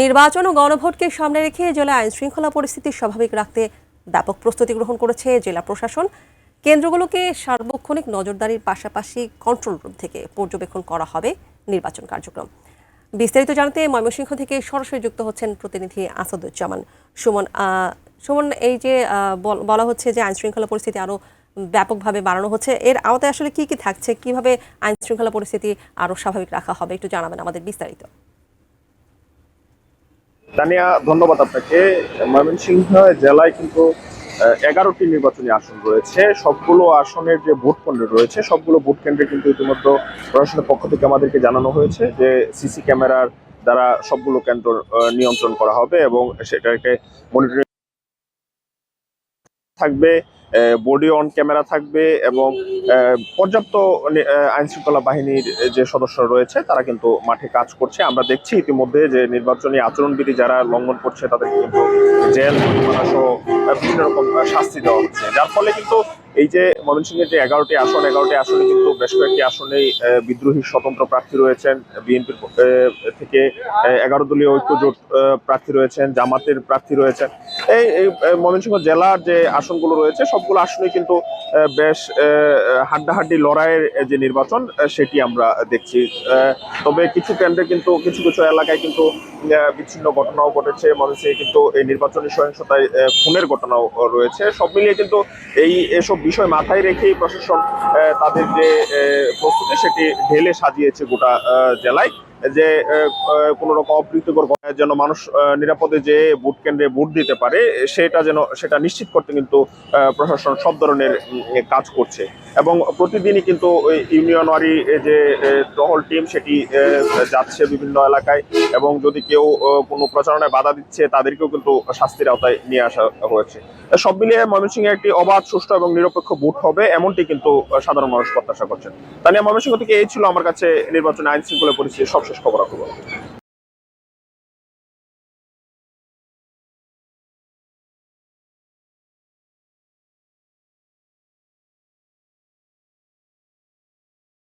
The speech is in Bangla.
নির্বাচন ও গণভোটকে সামনে রেখে জেলা আইন শৃঙ্খলা পরিস্থিতি স্বাভাবিক রাখতে ব্যাপক প্রস্তুতি গ্রহণ করেছে জেলা প্রশাসন। কেন্দ্রগুলোকে সার্বক্ষণিক নজরদারির পাশাপাশি কন্ট্রোল রুম থেকে পর্যবেক্ষণ করা হবে নির্বাচন কার্যক্রম। বিস্তারিত জানাতে ময়মনসিংহ থেকে সরাসরি যুক্ত হচ্ছেন প্রতিনিধি আসাদুজ্জামান সুমন। সুমন, এই যে বলা হচ্ছে যে আইন শৃঙ্খলা পরিস্থিতি আরো ব্যাপকভাবে বাড়ানো হচ্ছে, এর আওতায় আসলে কি কি থাকছে, কিভাবে আইন শৃঙ্খলা পরিস্থিতি আরো স্বাভাবিক রাখা হবে, একটু জানাবেন আমাদের বিস্তারিত। তানিয়া, ধন্যবাদ আপনাকে। ময়মনসিংহ জেলায় কিন্তু 11টি নির্বাচনী আসন রয়েছে। সবগুলো আসনের যে ভোট কেন্দ্র রয়েছে, সবগুলো ভোট কেন্দ্রে কিন্তু ইতিমধ্যে প্রশাসনের পক্ষ থেকে আমাদেরকে জানানো হয়েছে যে সিসি ক্যামেরার দ্বারা সবগুলো কেন্দ্র নিয়ন্ত্রণ করা হবে এবং সেটাকে মনিটরিং থাকবে, বডি অন ক্যামেরা থাকবে এবং পর্যাপ্ত আইন শৃঙ্খলা বাহিনীর যে সদস্যরা রয়েছে তারা কিন্তু মাঠে কাজ করছে। আমরা দেখছি ইতিমধ্যে যে নির্বাচনী আচরণবিধি যারা লঙ্ঘন করছে তাদেরকে কিন্তু জেল সহ বিভিন্ন রকম শাস্তি দেওয়া হচ্ছে, যার ফলে কিন্তু এই যে ময়মনসিংহের যে 11টি আসনে কিন্তু বেশ কয়েকটি আসনেই বিদ্রোহী স্বতন্ত্র প্রার্থী রয়েছেন, বিএনপির থেকে 11 দলীয় ঐক্যজোট প্রার্থী রয়েছেন, জামাতের প্রার্থী রয়েছেন। এই ময়মনসিংহ জেলার যে আসনগুলো রয়েছে সবগুলো আসনে কিন্তু বেশ হাড্ডাহাড্ডি লড়াইয়ের যে নির্বাচন সেটি আমরা দেখছি। তবে কিছু কেন্দ্রে কিন্তু কিছু কিছু এলাকায় কিন্তু বিচ্ছিন্ন ঘটনাও ঘটেছে। ময়মনসিংহে কিন্তু এই নির্বাচনী সহিংসতায় খুনের ঘটনাও রয়েছে। সব মিলিয়ে কিন্তু এসব বিষয় মাথায় রেখেই প্রশাসন তাদের যে প্রস্তুতি সেটি ঢেলে সাজিয়েছে গোটা জেলায়, যে কোনো রকম অপ্রীতিকর যেন মানুষ নিরাপদে যে ভোট কেন্দ্রে ভোট দিতে পারে সেটা নিশ্চিত করতে কিন্তু প্রশাসন সব ধরনের কাজ করছে এবং প্রতিদিনই কিন্তু ইউনিয়নওয়ারি যে টহল টিম সেটি যাচ্ছে বিভিন্ন এলাকায় এবং যদি কেউ কোনো প্রচারণায় বাধা দিচ্ছে তাদেরকেও কিন্তু শাস্তির আওতায় নিয়ে আসা হয়েছে। সব মিলিয়ে ময়মনসিংহে একটি অবাধ, সুষ্ঠু এবং নিরপেক্ষ ভোট হবে এমনটি কিন্তু সাধারণ মানুষ প্রত্যাশা করছেন। তানিয়া, ময়মনসিংহ থেকে এই ছিল আমার কাছে নির্বাচনে আইন শৃঙ্খলা পরিস্থিতির সবশেষ খবরাখবর।